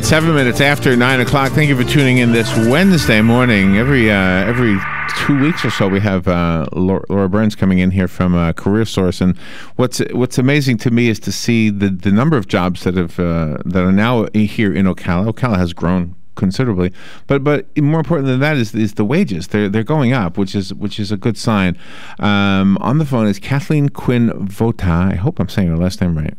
7 minutes after 9 o'clock. Thank you for tuning in this Wednesday morning. Every 2 weeks or so, we have Laura Burns coming in here from Career Source. And what's amazing to me is to see the number of jobs that are now here in Ocala. Ocala has grown considerably, but more important than that is the wages. They're going up, which is a good sign. On the phone is Kathleen Quinn Votaw. I hope I'm saying her last name right.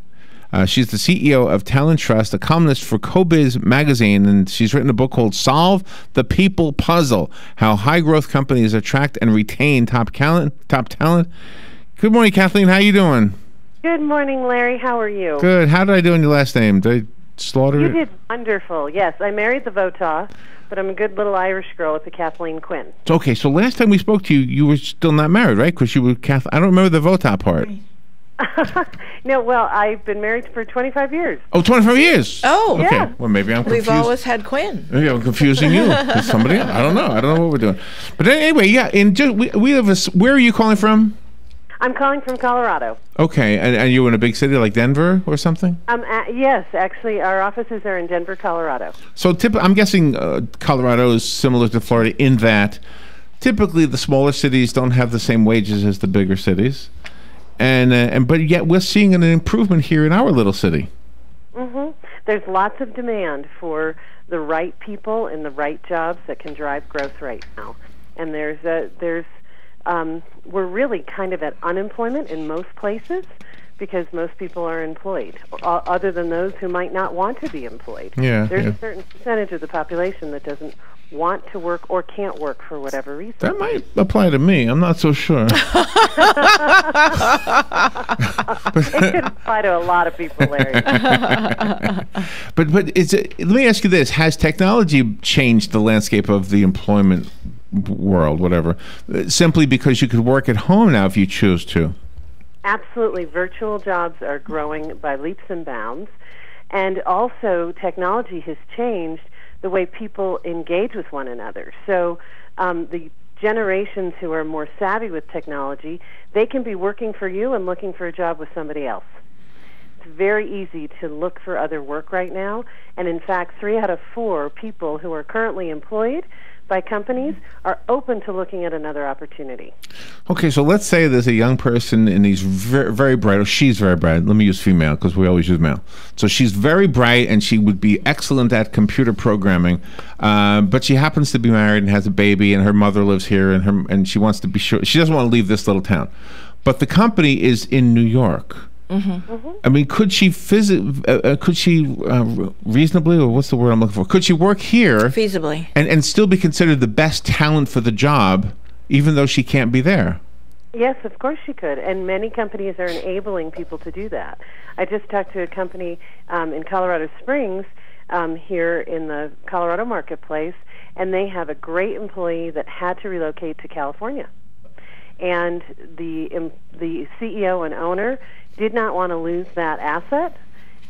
She's the CEO of Talent Trust, a columnist for CoBiz magazine, and she's written a book called Solve the People Puzzle: How High-Growth Companies Attract and Retain Top Talent. Good morning, Kathleen. How you doing? Good morning, Larry. How are you? Good. How did I do in your last name? Did I slaughter it? You did wonderful. Yes, I married the Votaw, but I'm a good little Irish girl with the Kathleen Quinn. Okay, so last time we spoke to you, you were still not married, right? Because you were Kathleen. I don't remember the Votaw part. No, well, I've been married for 25 years. Oh, 25 years? Oh. Okay. Yeah. Well, maybe I'm confused. We've always had Quinn. Maybe I'm confusing you with somebody else. I don't know what we're doing. But anyway, yeah. We have where are you calling from? I'm calling from Colorado. Okay. And you're in a big city like Denver or something? Yes, actually, our offices are in Denver, Colorado. So I'm guessing Colorado is similar to Florida in that typically the smaller cities don't have the same wages as the bigger cities. But yet we're seeing an improvement here in our little city. Mm-hmm. There's lots of demand for the right people in the right jobs that can drive growth right now. And we're really kind of at unemployment in most places because most people are employed, other than those who might not want to be employed. Yeah, There's a certain percentage of the population that doesn't want to work or can't work for whatever reason. That might apply to me. I'm not so sure. It could apply to a lot of people, Larry. But let me ask you this: has technology changed the landscape of the employment world, whatever, simply because you could work at home now if you choose to? Absolutely. Virtual jobs are growing by leaps and bounds. And also, technology has changed the way people engage with one another. So the generations who are more savvy with technology, they can be working for you and looking for a job with somebody else. It's very easy to look for other work right now. And in fact, 3 out of 4 people who are currently employed by companies are open to looking at another opportunity. Okay, so let's say there's a young person and he's very, very bright, or she's very bright. Let me use female because we always use male. So she's very bright and she would be excellent at computer programming, but she happens to be married and has a baby, and her mother lives here, and she wants to be sure she doesn't want to leave this little town. But the company is in New York. Mm-hmm. Mm-hmm. I mean, could she reasonably, or what's the word I'm looking for? Could she work here feasibly and still be considered the best talent for the job, even though she can't be there? Yes, of course she could, and many companies are enabling people to do that. I just talked to a company in Colorado Springs here in the Colorado marketplace, and they have a great employee that had to relocate to California. And the CEO and owner did not want to lose that asset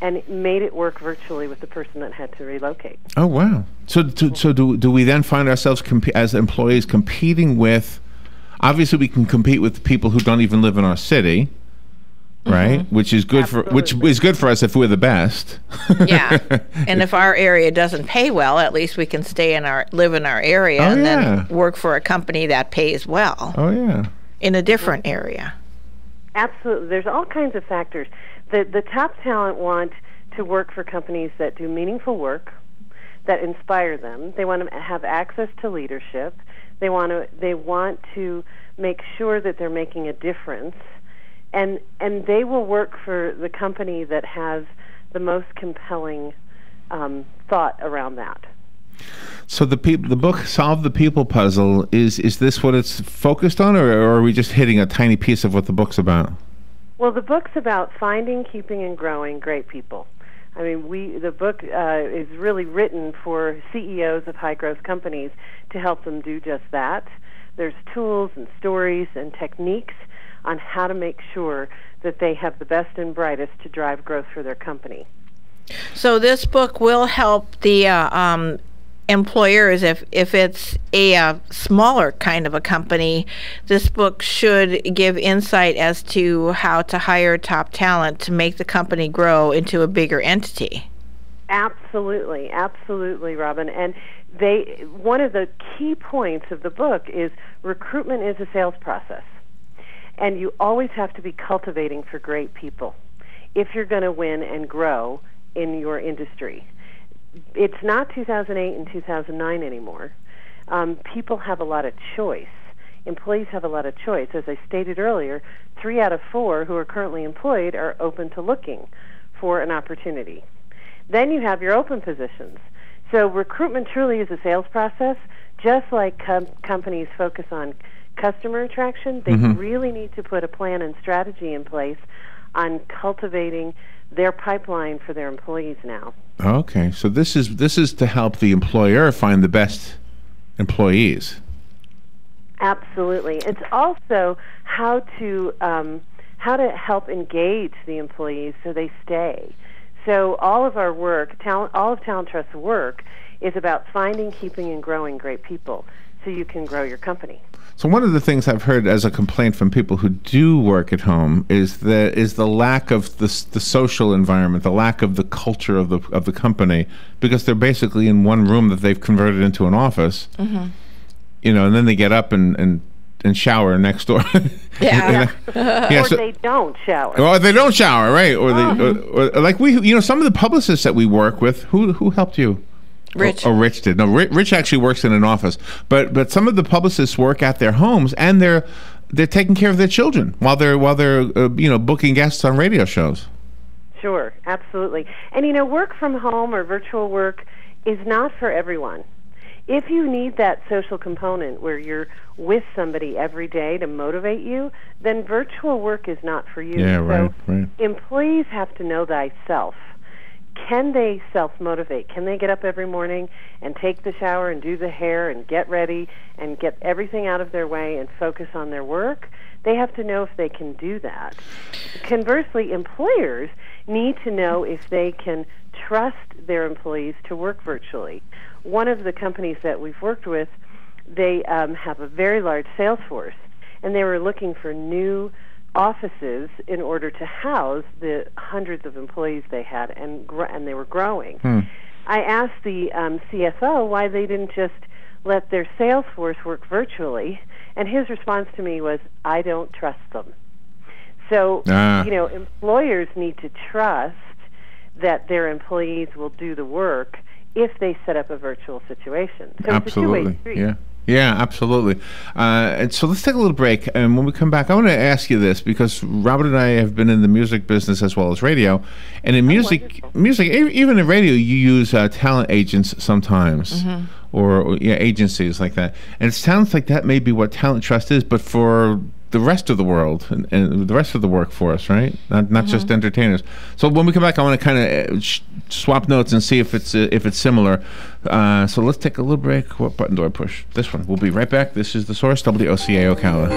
and made it work virtually with the person that had to relocate. Oh, wow. So do we then find ourselves as employees competing with, obviously we can compete with people who don't even live in our city, right? Mm-hmm. Which is good for us if we're the best. Yeah. And if our area doesn't pay well, at least we can live in our area then work for a company that pays well. Oh, yeah. In a different area. Absolutely. There's all kinds of factors. The top talent want to work for companies that do meaningful work, that inspire them. They want to have access to leadership. They want to make sure that they're making a difference. And they will work for the company that has the most compelling thought around that. So the book Solve the People Puzzle, is this what it's focused on, or are we just hitting a tiny piece of what the book's about? Well, the book's about finding, keeping, and growing great people. I mean, the book is really written for CEOs of high-growth companies to help them do just that. There's tools and stories and techniques on how to make sure that they have the best and brightest to drive growth for their company. So this book will help the employers, if it's a smaller kind of a company. This book should give insight as to how to hire top talent to make the company grow into a bigger entity. Absolutely, absolutely, Robin. And one of the key points of the book is recruitment is a sales process. And you always have to be cultivating for great people if you're going to win and grow in your industry. It's not 2008 and 2009 anymore. People have a lot of choice. Employees have a lot of choice. As I stated earlier, 3 out of 4 who are currently employed are open to looking for an opportunity. Then you have your open positions. So recruitment truly is a sales process. Just like companies focus on customer attraction, they really need to put a plan and strategy in place on cultivating their pipeline for their employees now. Okay, so this is to help the employer find the best employees. Absolutely. It's also how to help engage the employees so they stay. So all of our work, all of Talent Trust's work, is about finding, keeping, and growing great people so you can grow your company. So one of the things I've heard as a complaint from people who do work at home is the lack of the social environment, the lack of the culture of the company, because they're basically in one room that they've converted into an office. You know, and then they get up and shower next door. Yeah. Or they don't shower. Or they don't shower, right? Or like some of the publicists that we work with, who helped you? Rich. Oh, Rich did. No, Rich actually works in an office. But some of the publicists work at their homes, and they're taking care of their children while they're booking guests on radio shows. Sure, absolutely. And work from home or virtual work is not for everyone. If you need that social component where you're with somebody every day to motivate you, then virtual work is not for you. Yeah, right. Employees have to know thyself. Can they self-motivate? Can they get up every morning and take the shower and do the hair and get ready and get everything out of their way and focus on their work? They have to know if they can do that. Conversely, employers need to know if they can trust their employees to work virtually. One of the companies that we've worked with, they have a very large sales force, and they were looking for new offices in order to house the hundreds of employees they had, and they were growing. I asked the CFO why they didn't just let their sales force work virtually, and his response to me was, "I don't trust them." So, employers need to trust that their employees will do the work if they set up a virtual situation. So absolutely. It's a two-way street. Yeah, absolutely. And so let's take a little break. And when we come back, I want to ask you this, because Robert and I have been in the music business as well as radio. And in music, even in radio, you use talent agents sometimes, or agencies like that. And it sounds like that may be what Talent Trust is, but for the rest of the world and the rest of the workforce, right? Not just entertainers. So when we come back, I want to kind of swap notes and see if it's similar. So let's take a little break. What button do I push? This one. We'll be right back. This is The Source, WOCA Ocala.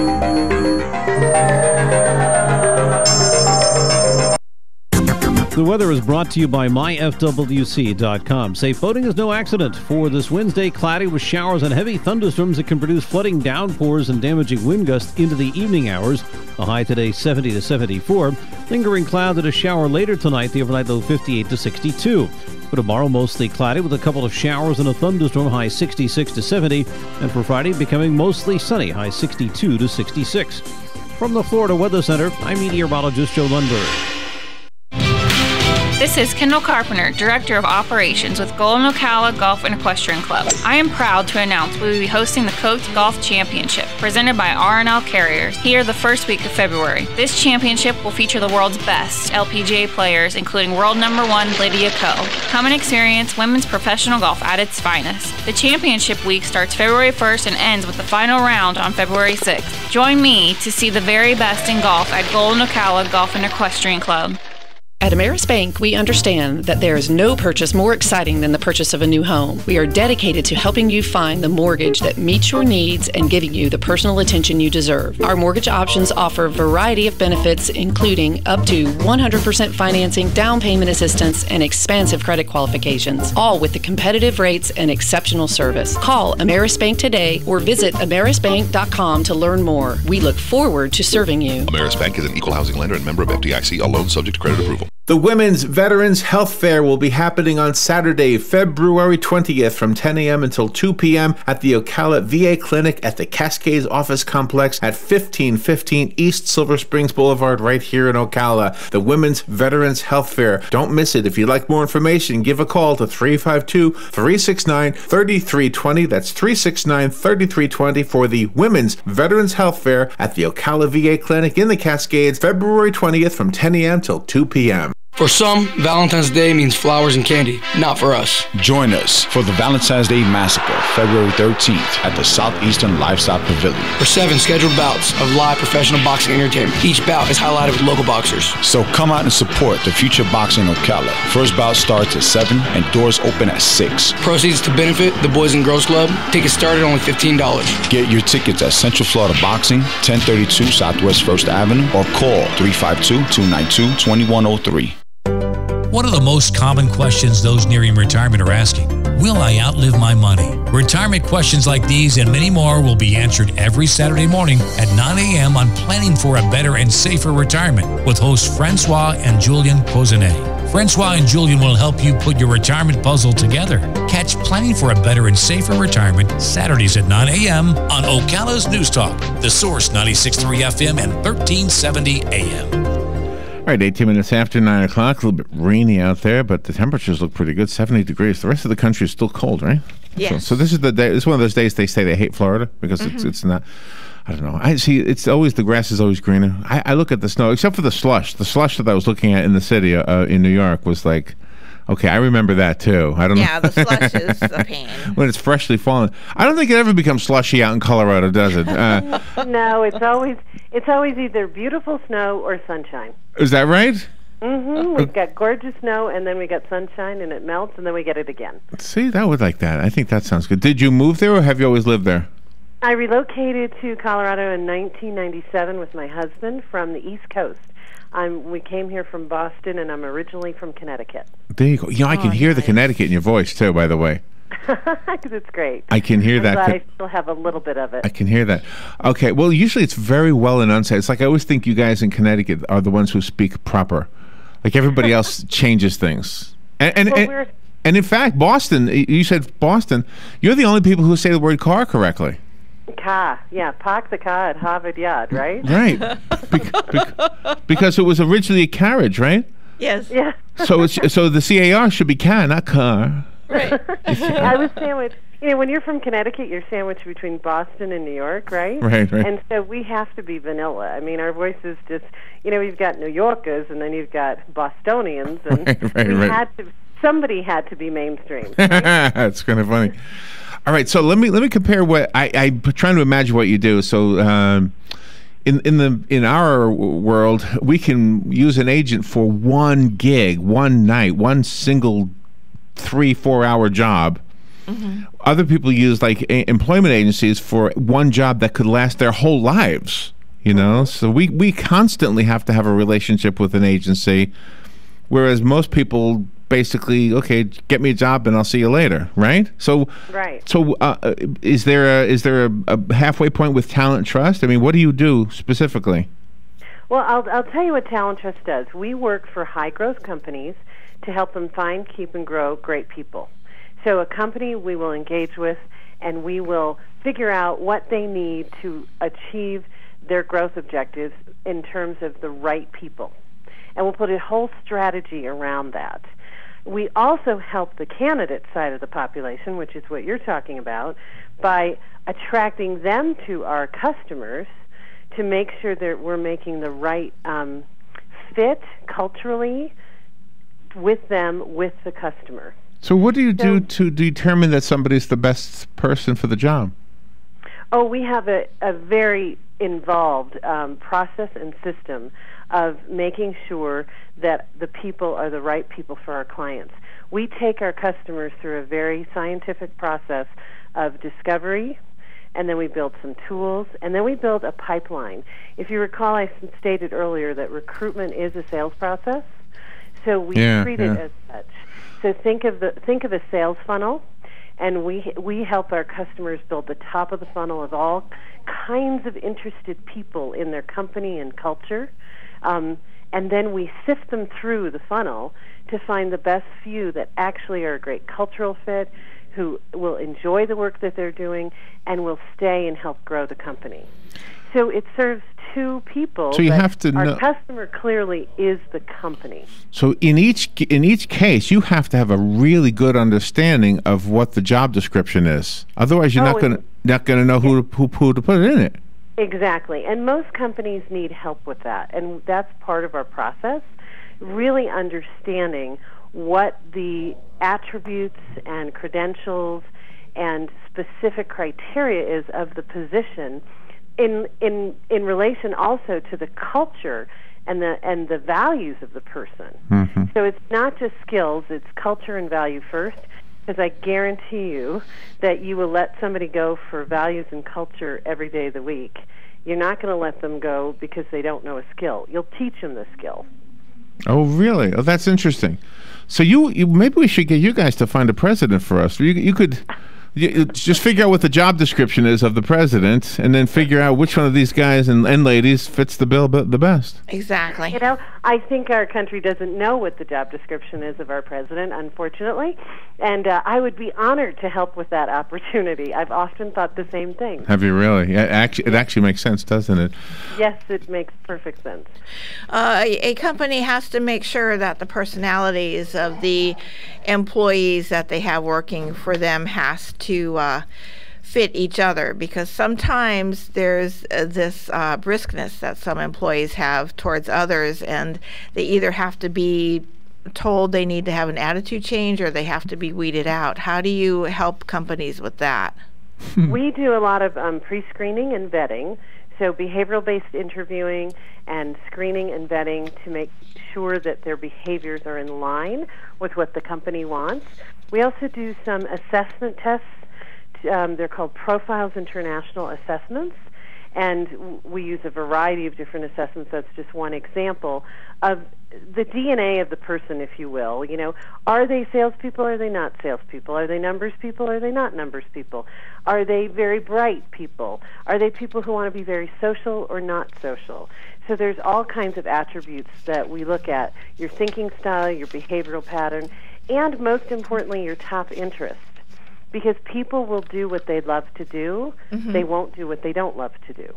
The weather is brought to you by myfwc.com. Safe boating is no accident. For this Wednesday, cloudy with showers and heavy thunderstorms that can produce flooding, downpours, and damaging wind gusts into the evening hours. The high today 70 to 74. Lingering clouds and a shower later tonight. The overnight low 58 to 62. For tomorrow, mostly cloudy with a couple of showers and a thunderstorm, high 66 to 70. And for Friday, becoming mostly sunny, high 62 to 66. From the Florida Weather Center, I'm meteorologist Joe Lundberg. This is Kendall Carpenter, Director of Operations with Golden Ocala Golf and Equestrian Club. I am proud to announce we will be hosting the Coates Golf Championship, presented by R&L Carriers, here the first week of February. This championship will feature the world's best LPGA players, including world number 1 Lydia Ko. Come and experience women's professional golf at its finest. The championship week starts February 1st and ends with the final round on February 6th. Join me to see the very best in golf at Golden Ocala Golf and Equestrian Club. At Ameris Bank, we understand that there is no purchase more exciting than the purchase of a new home. We are dedicated to helping you find the mortgage that meets your needs and giving you the personal attention you deserve. Our mortgage options offer a variety of benefits, including up to 100% financing, down payment assistance, and expansive credit qualifications, all with the competitive rates and exceptional service. Call Ameris Bank today or visit amerisbank.com to learn more. We look forward to serving you. Ameris Bank is an equal housing lender and member of FDIC, all loans subject to credit approval. The Women's Veterans Health Fair will be happening on Saturday, February 20th from 10 a.m. until 2 p.m. at the Ocala VA Clinic at the Cascades Office Complex at 1515 East Silver Springs Boulevard right here in Ocala. The Women's Veterans Health Fair. Don't miss it. If you'd like more information, give a call to 352-369-3320. That's 369-3320 for the Women's Veterans Health Fair at the Ocala VA Clinic in the Cascades, February 20th from 10 a.m. till 2 p.m. For some, Valentine's Day means flowers and candy. Not for us. Join us for the Valentine's Day Massacre, February 13th at the Southeastern Livestock Pavilion. For 7 scheduled bouts of live professional boxing entertainment. Each bout is highlighted with local boxers. So come out and support the future boxing in Ocala. First bout starts at 7 and doors open at 6. Proceeds to benefit the Boys and Girls Club. Tickets start at only $15. Get your tickets at Central Florida Boxing, 1032 Southwest 1st Avenue, or call 352-292-2103. One of the most common questions those nearing retirement are asking: will I outlive my money? Retirement questions like these and many more will be answered every Saturday morning at 9 a.m. on Planning for a Better and Safer Retirement with hosts Francois and Julian Pozenet. Francois and Julian will help you put your retirement puzzle together. Catch Planning for a Better and Safer Retirement Saturdays at 9 a.m. on Ocala's News Talk, The Source 96.3 FM and 1370 AM. All right, 18 minutes after 9 o'clock. A little bit rainy out there, but the temperatures look pretty good, 70 degrees. The rest of the country is still cold, right? Yes. So this is the day. It's one of those days they say they hate Florida because it's not. I don't know. I see. It's always, the grass is always greener. I look at the snow, except for the slush. The slush that I was looking at in the city in New York was like, okay, I remember that too. I don't know. Yeah, the slush is a pain. When it's freshly fallen. I don't think it ever becomes slushy out in Colorado, does it? No, it's always either beautiful snow or sunshine. Is that right? Mm-hmm. We've got gorgeous snow, and then we got sunshine, and it melts, and then we get it again. See, that would like that. I think that sounds good. Did you move there, or have you always lived there? I relocated to Colorado in 1997 with my husband from the East Coast. We came here from Boston, and I'm originally from Connecticut. There you go. You know, I can hear the Connecticut in your voice, too, by the way. Because it's great. I can hear that. I'm glad I still have a little bit of it. I can hear that. Okay, well, usually it's very well enunciated. It's like I always think you guys in Connecticut are the ones who speak proper. Like everybody else changes things. And in fact, Boston, you said Boston, you're the only people who say the word car correctly. Car, yeah, park the car at Harvard Yard, right? Right. Because it was originally a carriage, right? Yes. Yeah. So the CAR should be car, not car. Right. I was sandwiched. You know, when you're from Connecticut, you're sandwiched between Boston and New York, right? Right. And so we have to be vanilla. I mean, our voices just, you've got New Yorkers, and then you've got Bostonians, and somebody had to be mainstream. Right? That's kind of funny. All right, so let me compare what I'm trying to imagine what you do. So in our world, we can use an agent for one gig, one night, one single 3-4 hour job. Mm-hmm. Other people use like employment agencies for one job that could last their whole lives. So we constantly have to have a relationship with an agency, whereas most people basically, okay, get me a job and I'll see you later, right? So, right. So, is there a halfway point with Talent Trust? I mean, what do you do specifically? Well, I'll tell you what Talent Trust does. We work for high growth companies to help them find, keep, and grow great people. So, a company we will engage with, and we will figure out what they need to achieve their growth objectives in terms of the right people, and we'll put a whole strategy around that. We also help the candidate side of the population, which is what you're talking about, by attracting them to our customers to make sure that we're making the right fit culturally with them, with the customer. So what do you do to determine that somebody's the best person for the job? Oh, we have a very involved process and system of making sure that the people are the right people for our clients. We take our customers through a very scientific process of discovery, and then we build some tools, and then we build a pipeline. If you recall, I stated earlier that recruitment is a sales process, so we treat it as such. So think of a sales funnel, and we help our customers build the top of the funnel of all kinds of interested people in their company and culture. and then we sift them through the funnel to find the best few that actually are a great cultural fit, who will enjoy the work that they're doing, and will stay and help grow the company. So it serves two people. So you have to our know. customer clearly is the company. So in each case, you have to have a really good understanding of what the job description is. Otherwise, you're not going to know who to put in it. Exactly, and most companies need help with that, and that's part of our process. Really understanding what the attributes and credentials and specific criteria is of the position, in relation also to the culture and the values of the person. Mm-hmm. So it's not just skills, it's culture and value first, because I guarantee you that you will let somebody go for values and culture every day of the week. You're not going to let them go because they don't know a skill. You'll teach them the skill. Oh, really? Oh, that's interesting. So you maybe we should get you guys to find a president for us. You could just figure out what the job description is of the president, and then figure out which one of these guys and ladies fits the bill the best. Exactly. You know, I think our country doesn't know what the job description is of our president, unfortunately, and I would be honored to help with that opportunity. I've often thought the same thing. Have you really? It actually makes sense, doesn't it? Yes, it makes perfect sense. A company has to make sure that the personalities of the employees that they have working for them has to fit each other, because sometimes there's this briskness that some employees have towards others, and they either have to be told they need to have an attitude change or they have to be weeded out. How do you help companies with that? We do a lot of pre-screening and vetting, so behavioral-based interviewing and screening and vetting to make sure that their behaviors are in line with what the company wants. We also do some assessment tests. They're called Profiles International Assessments, and we use a variety of different assessments. That's just one example of the DNA of the person, if you will. You know, are they salespeople? Are they not salespeople? Are they numbers people? Are they not numbers people? Are they very bright people? Are they people who want to be very social or not social? So there's all kinds of attributes that we look at: your thinking style, your behavioral pattern, and most importantly, your top interest. Because people will do what they love to do, they won't do what they don't love to do.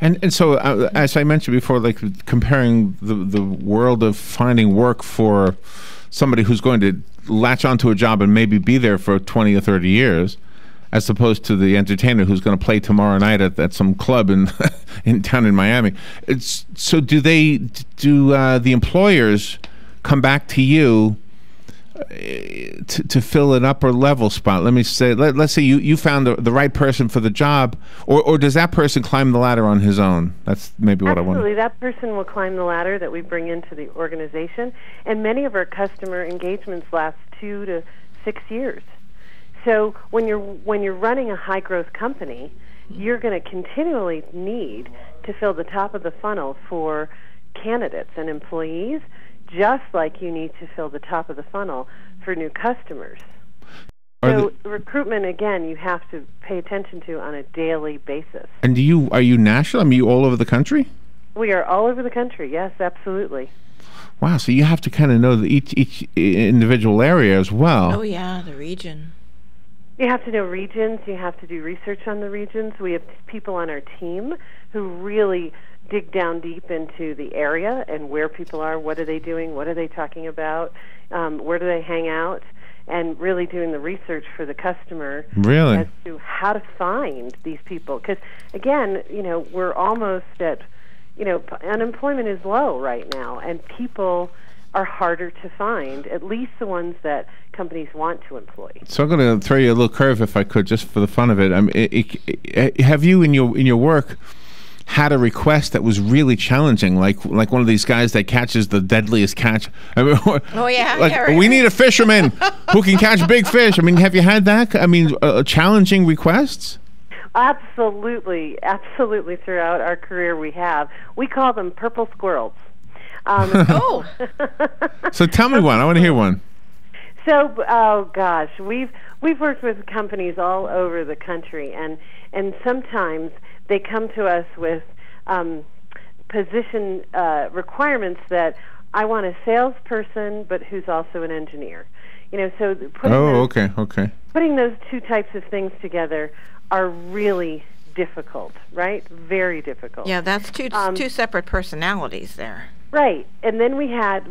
And so, as I mentioned before, like comparing the world of finding work for somebody who's going to latch onto a job and maybe be there for 20 or 30 years, as opposed to the entertainer who's going to play tomorrow night at some club in down in Miami. So do the employers come back to you to fill an upper level spot? Let me say, let's say you found the right person for the job, or does that person climb the ladder on his own? That's maybe what I want. Absolutely, that person will climb the ladder that we bring into the organization, and many of our customer engagements last 2 to 6 years. So when you're running a high growth company, you're going to continually need to fill the top of the funnel for candidates and employees, just like you need to fill the top of the funnel for new customers. So recruitment, again, you have to pay attention to on a daily basis. And are you national? I mean, you all over the country? We are all over the country, yes, absolutely. Wow, so you have to kind of know each individual area as well. Oh, yeah, the region. You have to know regions. You have to do research on the regions. We have people on our team who really dig down deep into the area and where people are, what are they doing, what are they talking about, where do they hang out, and really doing the research for the customer as to how to find these people. Because, again, we're almost at, unemployment is low right now, and people are harder to find, at least the ones that companies want to employ. So I'm going to throw you a little curve, if I could, just for the fun of it. I mean, have you in your work had a request that was really challenging, like one of these guys that catches the deadliest catch? I mean, we need a fisherman who can catch big fish. I mean, have you had that? I mean, challenging requests? Absolutely throughout our career we have. We call them purple squirrels. So tell me one. I want to hear one. So, oh gosh, we've worked with companies all over the country, and sometimes they come to us with position requirements that I want a salesperson, but who's also an engineer. So putting those two types of things together are really difficult, right? Very difficult. Yeah, that's two separate personalities there. Right, and then we had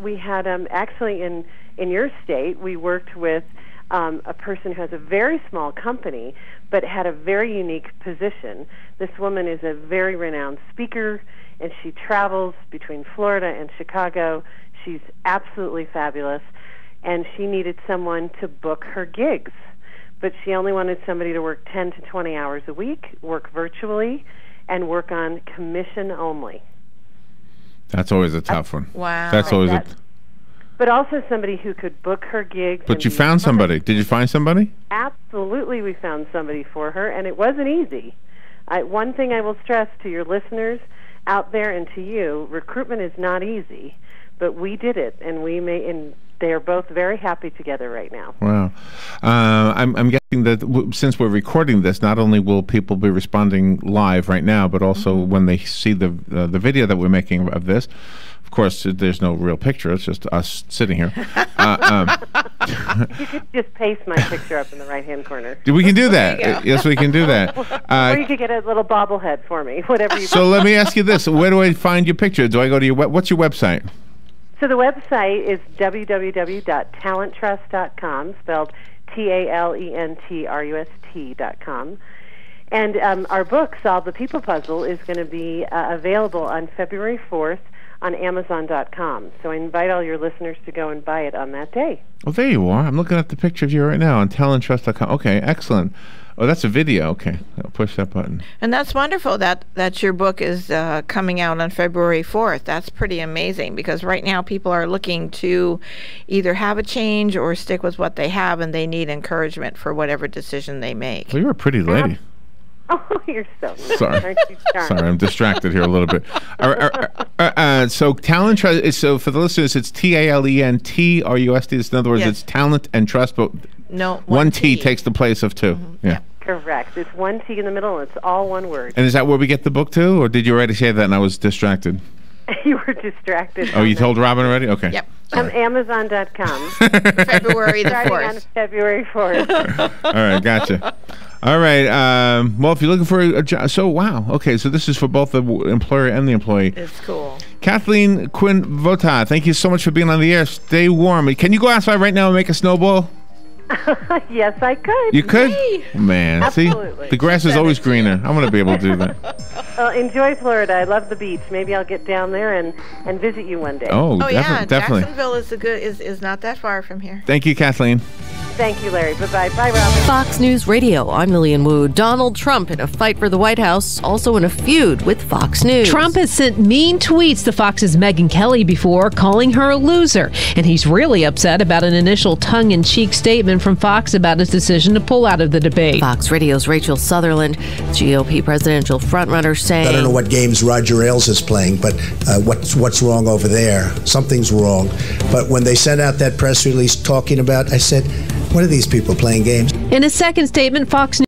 actually in your state, we worked with a person who has a very small company, but had a very unique position. This woman is a very renowned speaker, and she travels between Florida and Chicago. She's absolutely fabulous, and she needed someone to book her gigs. But she only wanted somebody to work 10 to 20 hours a week, work virtually, and work on commission only. That's always a tough one. Wow. That's always but also somebody who could book her gigs. But you found somebody. Did you find somebody? Absolutely, we found somebody for her, and it wasn't easy. One thing I will stress to your listeners out there and to you, recruitment is not easy, but we did it, and they are both very happy together right now. Wow. I'm guessing that since we're recording this, not only will people be responding live right now, but also when they see the video that we're making of this. Of course, there's no real picture. It's just us sitting here. You could just paste my picture up in the right-hand corner. We can do that. Yes, we can do that. Or you could get a little bobblehead for me, whatever you So let me ask you this. Where do I find your picture? Do I go to your what's your website? So the website is www.talenttrust.com, spelled TALENTRUST.com. And our book, Solve the People Puzzle, is going to be available on February 4th on Amazon.com. So I invite all your listeners to go and buy it on that day. Well, there you are. I'm looking at the picture of you right now on talenttrust.com. Okay, excellent. Oh, that's a video. Okay, I'll push that button. And that's wonderful that your book is coming out on February 4th. That's pretty amazing because right now people are looking to either have a change or stick with what they have, and they need encouragement for whatever decision they make. Well, you're a pretty lady. Oh, you're so nice. Sorry. Sorry, I'm distracted here a little bit. So Talent Trust, so for the listeners, it's TALENTRUST. In other words, it's Talent and Trust, but no, one T takes the place of two. Yeah. Correct. It's one T in the middle, and it's all one word. And is that where we get the book too, or did you already say that and I was distracted? You were distracted. Oh, you told Robin already? Okay. Yep. Amazon.com. February the 4th. Starting on February 4th. All right, gotcha. All right. Well, if you're looking for a job, so wow. Okay, so this is for both the employer and the employee. It's cool. Kathleen, Quinn, Votaw, thank you so much for being on the air. Stay warm. Can you go outside right now and make a snowball? Yes, I could. You could? Yay. Man, absolutely. See? The grass is always greener. I'm going to be able to do that. Well, enjoy Florida. I love the beach. Maybe I'll get down there and visit you one day. Oh, yeah. Definitely. Jacksonville is not that far from here. Thank you, Kathleen. Thank you, Larry. Bye-bye. Bye, Robin. Fox News Radio, I'm Lillian Wu. Donald Trump in a fight for the White House, also in a feud with Fox News. Trump has sent mean tweets to Fox's Megyn Kelly before, calling her a loser. And he's really upset about an initial tongue-in-cheek statement from Fox about his decision to pull out of the debate. Fox Radio's Rachel Sutherland, GOP presidential frontrunner, saying, I don't know what games Roger Ailes is playing, but what's wrong over there? Something's wrong. But when they sent out that press release talking about, I said, what are these people playing games? In a second statement, Fox News